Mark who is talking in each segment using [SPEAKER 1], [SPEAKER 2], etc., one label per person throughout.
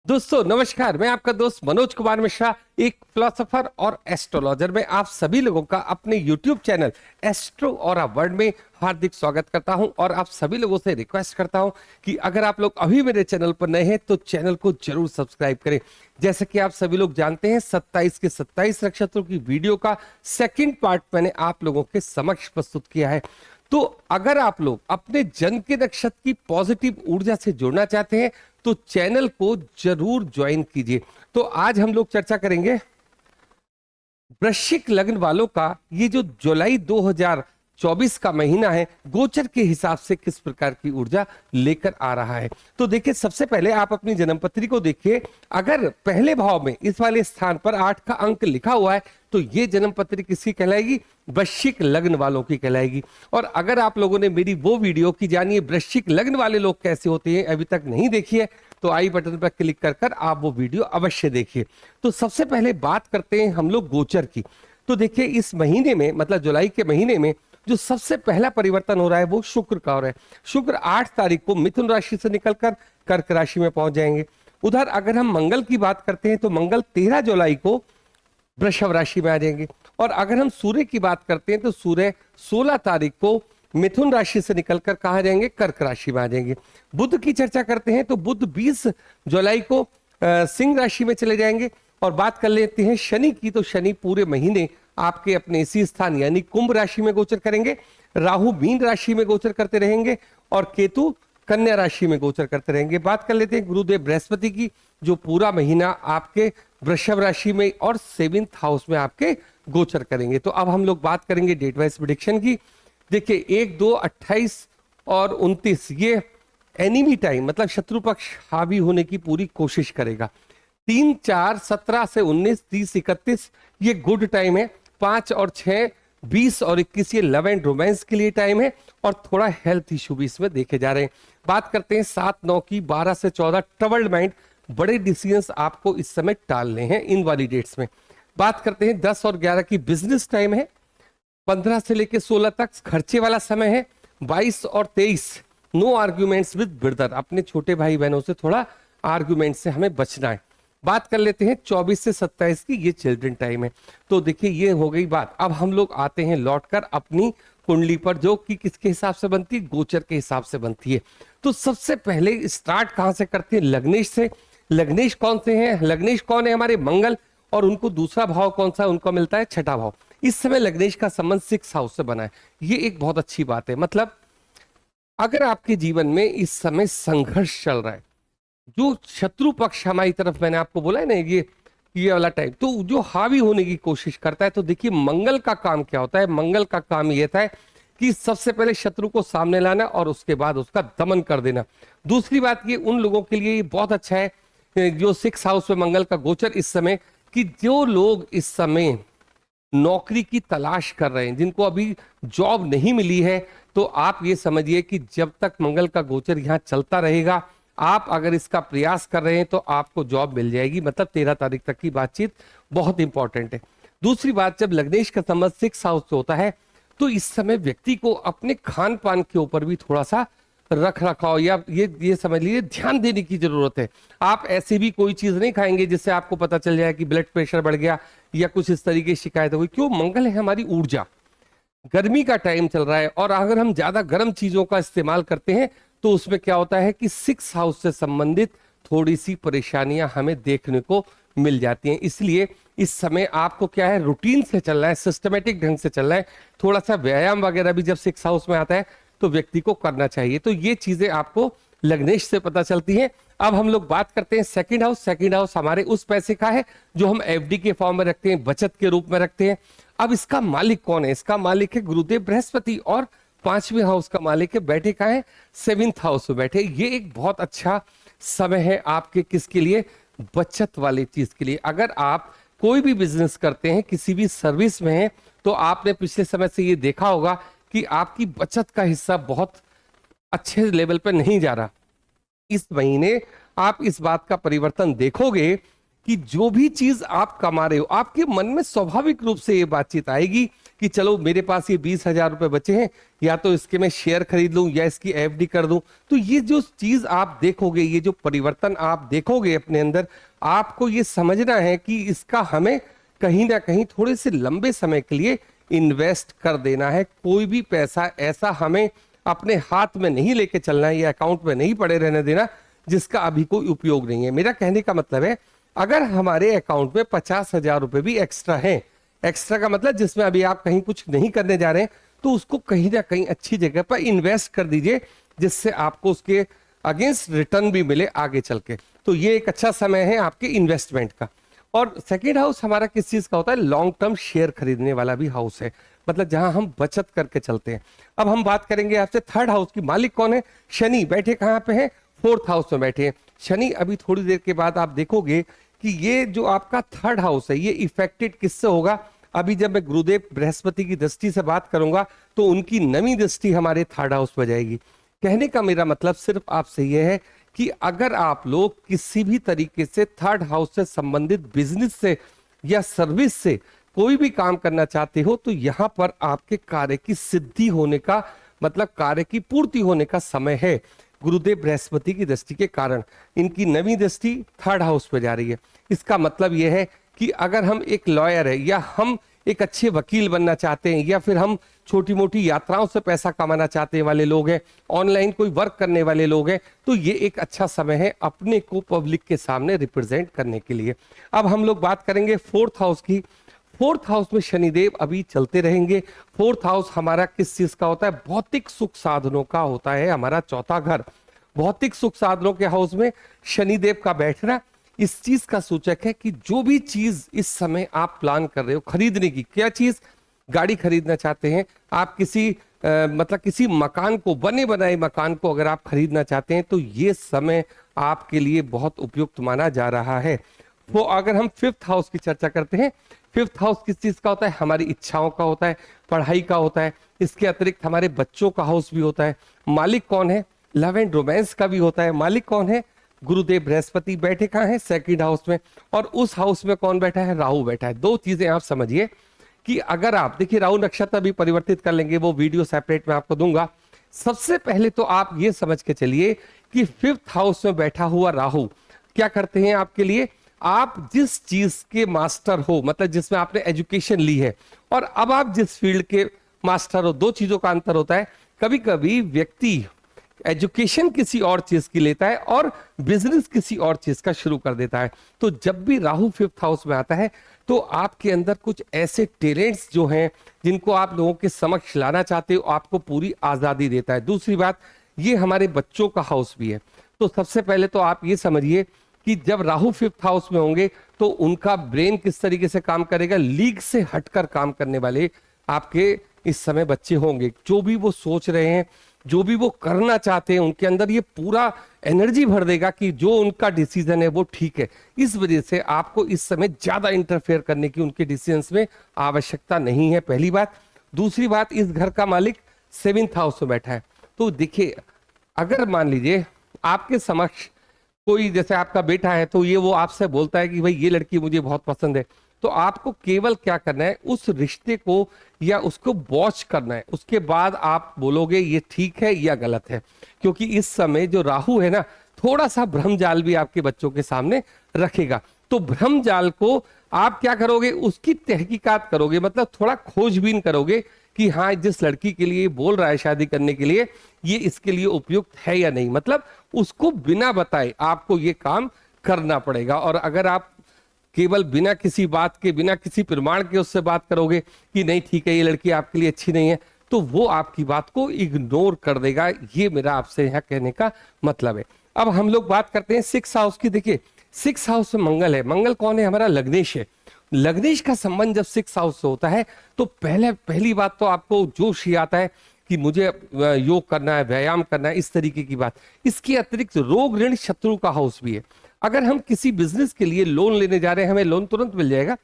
[SPEAKER 1] दोस्तों नमस्कार। मैं आपका दोस्त मनोज कुमार मिश्रा, एक फिलोसोफर और एस्ट्रोलॉजर में आप सभी लोगों का अपने YouTube चैनल एस्ट्रो और वर्ल्ड में हार्दिक स्वागत करता हूं। और आप सभी लोगों से रिक्वेस्ट करता हूं कि अगर आप लोग अभी मेरे चैनल पर नए हैं तो चैनल को जरूर सब्सक्राइब करें। जैसे कि आप सभी लोग जानते हैं 27 के 27 नक्षत्रों की वीडियो का सेकंड पार्ट मैंने आप लोगों के समक्ष प्रस्तुत किया है। तो अगर आप लोग अपने जन्म के नक्षत्र की पॉजिटिव ऊर्जा से जुड़ना चाहते हैं तो चैनल को जरूर ज्वाइन कीजिए। तो आज हम लोग चर्चा करेंगे वृश्चिक लग्न वालों का ये जो जुलाई 2024 का महीना है गोचर के हिसाब से किस प्रकार की ऊर्जा लेकर आ रहा है। तो देखिए, सबसे पहले आप अपनी जन्मपत्री को देखिए। अगर पहले भाव में इस वाले स्थान पर 8 का अंक लिखा हुआ है तो ये जन्मपत्री किसकी कहलाएगी? वृश्चिक लग्न वालों की कहलाएगी। और अगर आप लोगों ने मेरी वो वीडियो की जानिए वृश्चिक लग्न वाले लोग कैसे होते हैं अभी तक नहीं देखी है तो आई बटन पर क्लिक कर कर आप वो वीडियो अवश्य देखिए। तो सबसे पहले बात करते हैं हम लोग गोचर की। तो देखिए, इस महीने में मतलब जुलाई के महीने में जो सबसे पहला परिवर्तन हो रहा है वो शुक्र का हो रहा है। शुक्र 8 तारीख को मिथुन राशि से निकलकर कर्क राशि में पहुंच जाएंगे। उधर अगर हम मंगल की बात करते हैं तो मंगल 13 जुलाई को वृषभ राशि में आ जाएंगे। और अगर हम सूर्य की बात करते हैं तो सूर्य 16 तारीख को मिथुन राशि से निकलकर कहा जाएंगे? कर्क राशि में आ जाएंगे। बुध की चर्चा करते हैं तो बुध 20 जुलाई को सिंह राशि में चले जाएंगे। और बात कर लेते हैं शनि की, तो शनि पूरे महीने आपके अपने इसी स्थान यानी कुंभ राशि में गोचर करेंगे। राहु मीन राशि में गोचर करते रहेंगे और केतु कन्या राशि में गोचर करते रहेंगे। बात कर लेते हैं गुरुदेव बृहस्पति की, जो पूरा महीना आपके वृषभ राशि में और 7th हाउस में आपके गोचर करेंगे। तो अब हम लोग बात करेंगे डेट वाइज प्रेडिक्शन की। देखिए 1, 2, 28 और 29 ये एनिमी टाइम मतलब शत्रु पक्ष हावी होने की पूरी कोशिश करेगा। 3, 4, 17 से 19, 30, 31 ये गुड टाइम है। 5 और 6, 20 और 21 ये लव एंड रोमांस के लिए टाइम है और थोड़ा हेल्थ इशू भी इसमें देखे जा रहे हैं। बात करते हैं 7, 9 की, 12 से 14 ट्रबल्ड माइंड, बड़े डिसीजंस आपको इस समय टालने हैं इन वाली डेट्स में। बात करते हैं 10 और 11 की, बिजनेस टाइम है। 15 से लेकर 16 तक खर्चे वाला समय है। 22 और 23 नो आर्ग्यूमेंट्स विद ब्रदर, अपने छोटे भाई बहनों से थोड़ा आर्ग्यूमेंट से हमें बचना है। बात कर लेते हैं 24 से 27 की, ये चिल्ड्रन टाइम है। तो देखिए ये हो गई बात। अब हम लोग आते हैं लौटकर अपनी कुंडली पर, जो कि किसके हिसाब से बनती है? गोचर के हिसाब से बनती है। तो सबसे पहले स्टार्ट कहां से करते हैं? लग्नेश से। लग्नेश कौन से हैं? लग्नेश कौन है? हमारे मंगल। और उनको दूसरा भाव कौन सा? उनको मिलता है छठा भाव। इस समय लग्नेश का संबंध 6 हाउस से बना है। ये एक बहुत अच्छी बात है। मतलब अगर आपके जीवन में इस समय संघर्ष चल रहा है, जो शत्रु पक्ष हमारी तरफ, मैंने आपको बोला है ना ये वाला टाइप, तो जो हावी होने की कोशिश करता है, तो देखिए मंगल का काम क्या होता है? मंगल का काम ये था कि सबसे पहले शत्रु को सामने लाना और उसके बाद उसका दमन कर देना। दूसरी बात ये उन लोगों के लिए बहुत अच्छा है जो 6 हाउस में मंगल का गोचर इस समय, कि जो लोग इस समय नौकरी की तलाश कर रहे हैं, जिनको अभी जॉब नहीं मिली है, तो आप ये समझिए कि जब तक मंगल का गोचर यहाँ चलता रहेगा, आप अगर इसका प्रयास कर रहे हैं तो आपको जॉब मिल जाएगी। मतलब 13 तारीख तक की बातचीत बहुत इंपॉर्टेंट है। दूसरी बात, जब लग्नेश का संबंध 6 हाउस से होता है तो इस समय व्यक्ति को अपने खान पान के ऊपर भी थोड़ा सा रख रखाव या ये समझ लीजिए ध्यान देने की जरूरत है। आप ऐसे भी कोई चीज नहीं खाएंगे जिससे आपको पता चल जाए कि ब्लड प्रेशर बढ़ गया या कुछ इस तरीके की शिकायत हो गई। क्यों? मंगल है हमारी ऊर्जा। गर्मी का टाइम चल रहा है और अगर हम ज्यादा गर्म चीजों का इस्तेमाल करते हैं तो उसमें क्या होता है कि 6 हाउस से संबंधित थोड़ी सी परेशानियां हमें देखने को मिल जाती हैं। इसलिए इस समय आपको क्या है, रूटीन से चलना है, सिस्टमेटिक ढंग से चलना है। थोड़ा सा व्यायाम वगैरह भी जब 6 हाउस में आता है तो व्यक्ति को करना चाहिए। तो ये चीजें आपको लग्नेश से पता चलती हैं। अब हम लोग बात करते हैं सेकंड हाउस। सेकंड हाउस हमारे उस पैसे का है जो हम एफडी के फॉर्म में रखते हैं, बचत के रूप में रखते हैं। अब इसका मालिक कौन है? इसका मालिक है गुरुदेव बृहस्पति और 5वें हाउस का मालिक है, बैठे का है 7th हाउस में बैठे। ये एक बहुत अच्छा समय है आपके किसके लिए? बचत वाली चीज के लिए। अगर आप कोई भी बिजनेस करते हैं, किसी भी सर्विस में हैं, तो आपने पिछले समय से ये देखा होगा कि आपकी बचत का हिस्सा बहुत अच्छे लेवल पर नहीं जा रहा। इस महीने आप इस बात का परिवर्तन देखोगे कि जो भी चीज आप कमा रहे हो, आपके मन में स्वाभाविक रूप से ये बातचीत आएगी कि चलो मेरे पास ये 20,000 रुपए बचे हैं, या तो इसके मैं शेयर खरीद लूं या इसकी एफडी कर दूं। तो ये जो चीज आप देखोगे, ये जो परिवर्तन आप देखोगे अपने अंदर, आपको ये समझना है कि इसका हमें कहीं ना कहीं थोड़े से लंबे समय के लिए इन्वेस्ट कर देना है। कोई भी पैसा ऐसा हमें अपने हाथ में नहीं लेके चलना है या अकाउंट में नहीं पड़े रहने देना जिसका अभी कोई उपयोग नहीं है। मेरा कहने का मतलब है, अगर हमारे अकाउंट में 50,000 रुपए भी एक्स्ट्रा हैं, एक्स्ट्रा का मतलब जिसमें अभी आप कहीं कुछ नहीं करने जा रहे हैं, तो उसको कहीं ना कहीं अच्छी जगह पर इन्वेस्ट कर दीजिए, जिससे आपको उसके अगेंस्ट रिटर्न भी मिले आगे चल के। तो ये एक अच्छा समय है आपके इन्वेस्टमेंट का। और सेकेंड हाउस हमारा किस चीज का होता है? लॉन्ग टर्म शेयर खरीदने वाला भी हाउस है, मतलब जहां हम बचत करके चलते हैं। अब हम बात करेंगे आपसे थर्ड हाउस की। मालिक कौन है? शनि। बैठे कहां पे हैं? फोर्थ हाउस में बैठे हैं शनि। अभी थोड़ी देर के बाद आप देखोगे कि ये जो आपका थर्ड हाउस है, ये इफेक्टेड किससे होगा? अभी जब मैं गुरुदेव बृहस्पति की दृष्टि से बात करूंगा तो उनकी नवी दृष्टि हमारे थर्ड हाउस में जाएगी। कहने का मेरा मतलब सिर्फ आपसे यह है कि अगर आप लोग किसी भी तरीके से थर्ड हाउस से संबंधित बिजनेस से या सर्विस से कोई भी काम करना चाहते हो, तो यहां पर आपके कार्य की सिद्धि होने का मतलब कार्य की पूर्ति होने का समय है। गुरुदेव बृहस्पति की दृष्टि के कारण इनकी नवी दृष्टि थर्ड हाउस पे जा रही है। इसका मतलब यह है कि अगर हम एक लॉयर है, या हम एक अच्छे वकील बनना चाहते हैं, या फिर हम छोटी मोटी यात्राओं से पैसा कमाना चाहते वाले लोग हैं, ऑनलाइन कोई वर्क करने वाले लोग हैं, तो ये एक अच्छा समय है अपने को पब्लिक के सामने रिप्रेजेंट करने के लिए। अब हम लोग बात करेंगे फोर्थ हाउस की। फोर्थ हाउस में शनिदेव अभी चलते रहेंगे। फोर्थ हाउस हमारा किस चीज का होता है? भौतिक सुख साधनों का होता है, हमारा चौथा घर। भौतिक सुख साधनों के हाउस में शनिदेव का बैठना इस चीज का सूचक है कि जो भी चीज इस समय आप प्लान कर रहे हो खरीदने की, क्या चीज? गाड़ी खरीदना चाहते हैं आप, किसी मतलब किसी मकान को, बने बनाए मकान को अगर आप खरीदना चाहते हैं, तो ये समय आपके लिए बहुत उपयुक्त माना जा रहा है। वो अगर हम फिफ्थ हाउस की चर्चा करते हैं, फिफ्थ हाउस किस चीज का होता है? हमारी इच्छाओं का होता है, पढ़ाई का होता है, इसके अतिरिक्त हमारे बच्चों का हाउस भी होता है। मालिक कौन है? लव एंड रोमांस का भी होता है। मालिक कौन है? गुरुदेव बृहस्पति। बैठे कहाँ है? सेकंड हाउस में। और उस हाउस में कौन बैठा है? राहु बैठा है। दो चीजें आप समझिए कि अगर आप देखिए, राहु नक्षत्र भी परिवर्तित कर लेंगे, वो वीडियो सेपरेट में आपको दूंगा। सबसे पहले तो आप ये समझ के चलिए कि फिफ्थ हाउस में बैठा हुआ राहु क्या करते हैं आपके लिए? आप जिस चीज के मास्टर हो, मतलब जिसमें आपने एजुकेशन ली है, और अब आप जिस फील्ड के मास्टर हो, दो चीजों का अंतर होता है। कभी कभी व्यक्ति एजुकेशन किसी और चीज की लेता है और बिजनेस किसी और चीज का शुरू कर देता है। तो जब भी राहु फिफ्थ हाउस में आता है, तो आपके अंदर कुछ ऐसे टैलेंट्स जो हैं जिनको आप लोगों के समक्ष लाना चाहते हो, आपको पूरी आजादी देता है। दूसरी बात, ये हमारे बच्चों का हाउस भी है। तो सबसे पहले तो आप ये समझिए कि जब राहु फिफ्थ हाउस में होंगे तो उनका ब्रेन किस तरीके से काम करेगा? लीग से हटकर काम करने वाले आपके इस समय बच्चे होंगे। जो भी वो सोच रहे हैं, जो भी वो करना चाहते हैं, उनके अंदर ये पूरा एनर्जी भर देगा कि जो उनका डिसीजन है वो ठीक है। इस वजह से आपको इस समय ज्यादा इंटरफेयर करने की उनके डिसीजंस में आवश्यकता नहीं है, पहली बात। दूसरी बात, इस घर का मालिक सेवेंथ हाउस में बैठा है। तो देखिए, अगर मान लीजिए आपके समक्ष कोई, जैसे आपका बेटा है, तो ये वो आपसे बोलता है कि भाई ये लड़की मुझे बहुत पसंद है, तो आपको केवल क्या करना है? उस रिश्ते को या उसको वॉच करना है। उसके बाद आप बोलोगे ये ठीक है या गलत है। क्योंकि इस समय जो राहु है ना, थोड़ा सा भ्रम जाल भी आपके बच्चों के सामने रखेगा। तो भ्रम जाल को आप क्या करोगे? उसकी तहकीकात करोगे, मतलब थोड़ा खोजबीन करोगे कि हाँ, जिस लड़की के लिए बोल रहा है शादी करने के लिए, ये इसके लिए उपयुक्त है या नहीं। मतलब उसको बिना बताए आपको ये काम करना पड़ेगा। और अगर आप केवल बिना किसी बात के, बिना किसी प्रमाण के उससे बात करोगे कि नहीं ठीक है, ये लड़की आपके लिए अच्छी नहीं है, तो वो आपकी बात को इग्नोर कर देगा। ये मेरा आपसे यहाँ कहने का मतलब है। अब हम लोग बात करते हैं सिक्स हाउस की। देखिए, सिक्स हाउस में मंगल है। मंगल कौन है? हमारा लग्नेश है। लग्नेश का संबंध जब सिक्स हाउस से होता है, तो पहली बात तो आपको जोश ही आता है कि मुझे योग करना है, व्यायाम करना है, इस तरीके की बात। इसके अतिरिक्त रोग ऋण शत्रु का हाउस भी है। अगर हम किसी बिजनेस के लिए लोन लेने जा रहे हैं, हमें लोन तुरंत मिल जाएगा,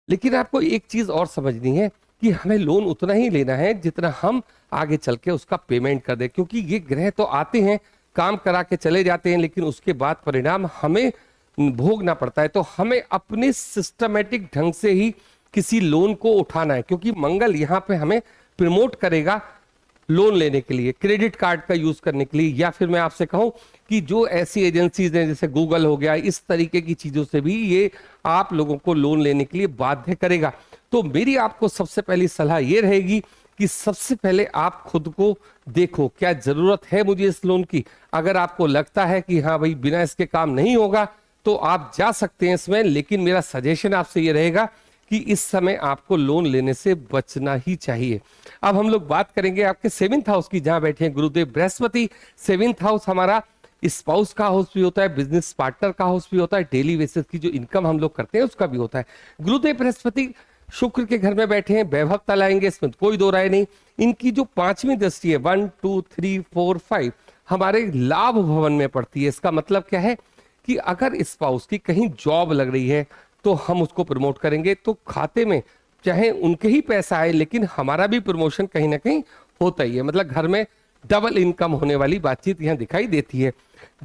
[SPEAKER 1] लेकिन आपको एक चीज और समझनी है कि हमें लोन उतना ही लेना है जितना हम आगे चल के उसका पेमेंट कर दें। क्योंकि ये ग्रह तो आते हैं, काम करा के चले जाते हैं, लेकिन उसके बाद परिणाम हमें भोगना पड़ता है। तो हमें अपने सिस्टमेटिक ढंग से ही किसी लोन को उठाना है, क्योंकि मंगल यहाँ पे हमें प्रमोट करेगा लोन लेने के लिए, क्रेडिट कार्ड का यूज करने के लिए, या फिर मैं आपसे कहूं कि जो ऐसी एजेंसीज हैं जैसे गूगल हो गया, इस तरीके की चीजों से भी ये आप लोगों को लोन लेने के लिए बाध्य करेगा। तो मेरी आपको सबसे पहली सलाह ये रहेगी कि सबसे पहले आप खुद को देखो, क्या जरूरत है मुझे इस लोन की। अगर आपको लगता है कि हाँ भाई बिना इसके काम नहीं होगा, तो आप जा सकते हैं इसमें, लेकिन मेरा सजेशन आपसे ये रहेगा कि इस समय आपको लोन लेने से बचना ही चाहिए। अब हम लोग बात करेंगे आपके 7th हाउस की, जहां बैठे हैं गुरुदेव बृहस्पति। 7th हाउस हमारा स्पाउस का हाउस भी होता है, बिजनेस पार्टनर का हाउस भी होता है, डेली बेसिस की जो इनकम हम लोग करते हैं उसका भी होता है। गुरुदेव बृहस्पति शुक्र के घर में बैठे हैं, वैभवता लाएंगे, इसमें कोई दो राय नहीं। इनकी जो 5वीं दृष्टि है 1 2 3 4 5 हमारे लाभ भवन में पड़ती है। इसका मतलब क्या है कि अगर स्पाउस की कहीं जॉब लग रही है तो हम उसको प्रमोट करेंगे, तो खाते में चाहे उनके ही पैसा आए लेकिन हमारा भी प्रमोशन कहीं ना कहीं होता ही है। मतलब घर में डबल इनकम होने वाली बातचीत यहाँ दिखाई देती है।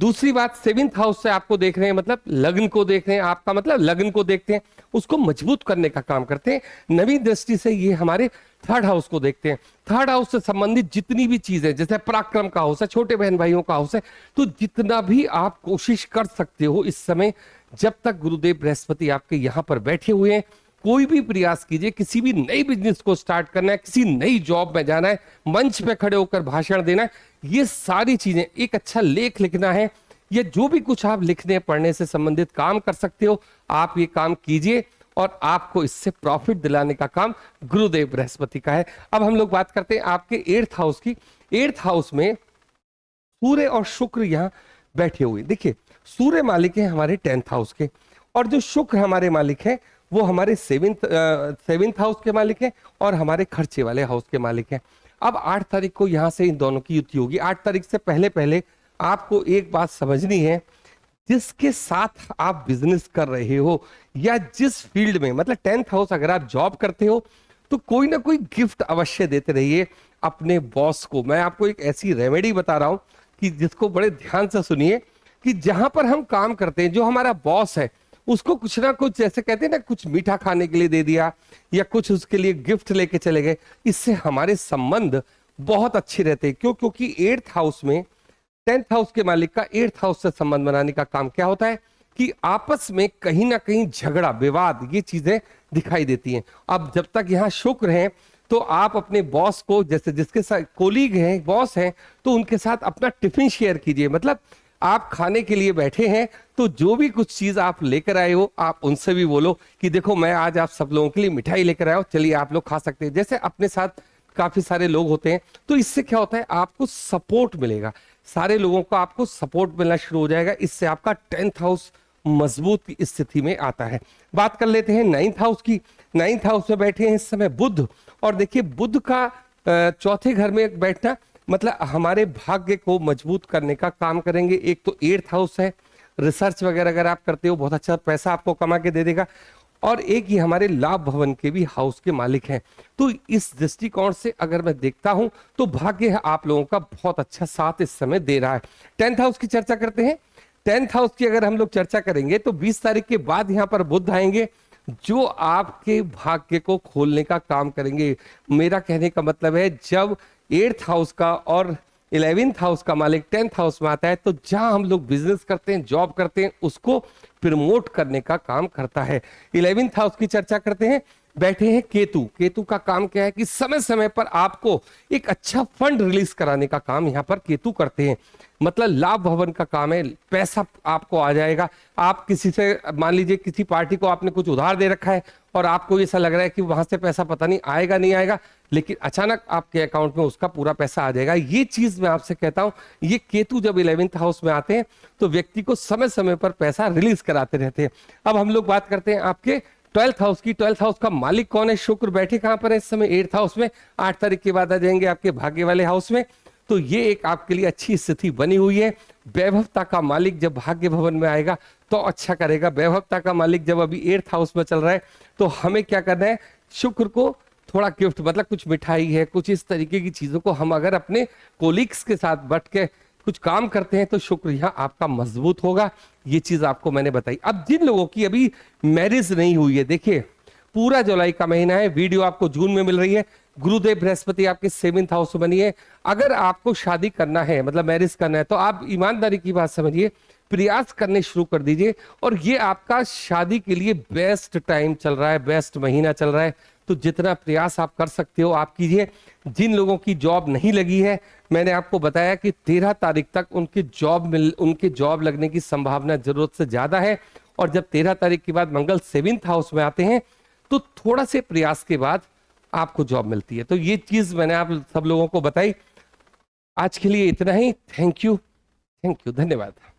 [SPEAKER 1] दूसरी बात, 7th हाउस से आपको देख रहे हैं, मतलब लग्न को देख रहे हैं, आपका मतलब लग्न को देखते हैं, उसको मजबूत करने का काम करते हैं। 9वीं दृष्टि से ये हमारे 3rd हाउस को देखते हैं। 3rd हाउस से संबंधित जितनी भी चीजें, जैसे पराक्रम का हाउस है, छोटे बहन भाइयों का हाउस है, तो जितना भी आप कोशिश कर सकते हो इस समय, जब तक गुरुदेव बृहस्पति आपके यहाँ पर बैठे हुए हैं, कोई भी प्रयास कीजिए। किसी भी नई बिजनेस को स्टार्ट करना है, किसी नई जॉब में जाना है, मंच पे खड़े होकर भाषण देना है, ये सारी चीजें, एक अच्छा लेख लिखना है, ये जो भी कुछ आप लिखने पढ़ने से संबंधित काम कर सकते हो, आप ये काम कीजिए और आपको इससे प्रॉफिट दिलाने का काम गुरुदेव बृहस्पति का है। अब हम लोग बात करते हैं आपके 8th हाउस की। 8th हाउस में सूर्य और शुक्र यहाँ बैठे हुए। देखिए, सूर्य मालिक है हमारे 10th हाउस के, और जो शुक्र हमारे मालिक है वो हमारे 7th हाउस के मालिक हैं और हमारे खर्चे वाले हाउस के मालिक हैं। अब 8 तारीख को यहां से इन दोनों की युति होगी। 8 तारीख से पहले पहले आपको एक बात समझनी है, जिसके साथ आप बिजनेस कर रहे हो या जिस फील्ड में, मतलब 10th हाउस अगर आप जॉब करते हो तो कोई ना कोई गिफ्ट अवश्य देते रहिए अपने बॉस को। मैं आपको एक ऐसी रेमेडी बता रहा हूं कि जिसको बड़े ध्यान से सुनिए, कि जहां पर हम काम करते हैं, जो हमारा बॉस है, उसको कुछ ना कुछ, जैसे कहते हैं ना, कुछ मीठा खाने के लिए दे दिया या कुछ उसके लिए गिफ्ट लेके चले गए, इससे हमारे संबंध बहुत अच्छे रहते हैं। क्यों? क्योंकि 8th हाउस में 10th हाउस के मालिक का 8th हाउस से संबंध बनाने का काम क्या होता है कि आपस में कहीं ना कहीं झगड़ा, विवाद, ये चीजें दिखाई देती हैं। अब जब तक यहाँ शुक्र है तो आप अपने बॉस को, जैसे जिसके साथ कोलीग हैं, बॉस हैं, तो उनके साथ अपना टिफिन शेयर कीजिए। मतलब आप खाने के लिए बैठे हैं तो जो भी कुछ चीज आप लेकर आए हो, आप उनसे भी बोलो कि देखो मैं आज आप सब लोगों के लिए मिठाई लेकर आया हूं, चलिए आप लोग खा सकते हैं। जैसे अपने साथ काफी सारे लोग होते हैं, तो इससे क्या होता है, आपको सपोर्ट मिलेगा, सारे लोगों को आपको सपोर्ट मिलना शुरू हो जाएगा। इससे आपका 10th हाउस मजबूत की स्थिति में आता है। बात कर लेते हैं 9th हाउस की। 9th हाउस में बैठे हैं इस समय बुध, और देखिए बुध का 4थे घर में बैठना मतलब हमारे भाग्य को मजबूत करने का काम करेंगे। एक तो 8th हाउस है, रिसर्च वगैरह अगर आप करते हो बहुत अच्छा पैसा आपको कमा के दे देगा, और एक ही हमारे लाभ भवन के भी हाउस के मालिक हैं। तो इस दृष्टिकोण से अगर मैं देखता हूं तो भाग्य आप लोगों का बहुत अच्छा साथ इस समय दे रहा है। 10th हाउस की चर्चा करते हैं। 10th हाउस की अगर हम लोग चर्चा करेंगे तो 20 तारीख के बाद यहाँ पर बुध आएंगे, जो आपके भाग्य को खोलने का काम करेंगे। मेरा कहने का मतलब है, जब 8th हाउस का और 11th हाउस का मालिक 10th हाउस में आता है, तो जहां हम लोग बिजनेस करते हैं, जॉब करते हैं, उसको प्रमोट करने का काम करता है। 11th हाउस की चर्चा करते हैं। बैठे हैं केतु। केतु का काम क्या है कि समय समय पर आपको एक अच्छा फंड रिलीज कराने का काम यहाँ पर केतु करते हैं। मतलब लाभ भवन का काम है, पैसा आपको आ जाएगा। आप किसी से, मान लीजिए किसी पार्टी को आपने कुछ उधार दे रखा है और आपको ऐसा लग रहा है कि वहां से पैसा पता नहीं आएगा नहीं आएगा, लेकिन अचानक आपके अकाउंट में उसका पूरा पैसा आ जाएगा। ये चीज मैं आपसे कहता हूं, ये केतु जब 11th हाउस में आते हैं तो व्यक्ति को समय समय पर पैसा रिलीज कराते रहते हैं। अब हम लोग बात करते हैं आपके 12th हाउस की। 12th हाउस का मालिक कौन है? शुक्र। बैठे कहां पर है इस समय? 8th हाउस में। 8 तारीख के बाद आ जाएंगे आपके भाग्य वाले हाउस में। तो ये एक आपके लिए अच्छी स्थिति बनी हुई है। वैभवता का मालिक जब भाग्य भवन में आएगा तो अच्छा करेगा। वैभवता का मालिक जब अभी 8th हाउस में चल रहा है, तो हमें क्या करना है, शुक्र को थोड़ा गिफ्ट, मतलब कुछ मिठाई है, कुछ इस तरीके की चीजों को हम अगर अपने कोलिग्स के साथ बैठ के कुछ काम करते हैं तो शुक्र यहाँ आपका मजबूत होगा। ये चीज आपको मैंने बताई। अब जिन लोगों की अभी मैरिज नहीं हुई है, देखिए पूरा जुलाई का महीना है, वीडियो आपको जून में मिल रही है। गुरुदेव बृहस्पति आपके 7th हाउस में बनी है। अगर आपको शादी करना है, मतलब मैरिज करना है, तो आप ईमानदारी की बात समझिए, प्रयास करने शुरू कर दीजिए। और ये आपका शादी के लिए बेस्ट टाइम चल रहा है, बेस्ट महीना चल रहा है। तो जितना प्रयास आप कर सकते हो आप कीजिए। जिन लोगों की जॉब नहीं लगी है, मैंने आपको बताया कि 13 तारीख तक उनके जॉब लगने की संभावना जरूरत से ज्यादा है। और जब 13 तारीख के बाद मंगल 7th हाउस में आते हैं तो थोड़ा से प्रयास के बाद आपको जॉब मिलती है। तो ये चीज मैंने आप सब लोगों को बताई। आज के लिए इतना ही। थैंक यू, धन्यवाद।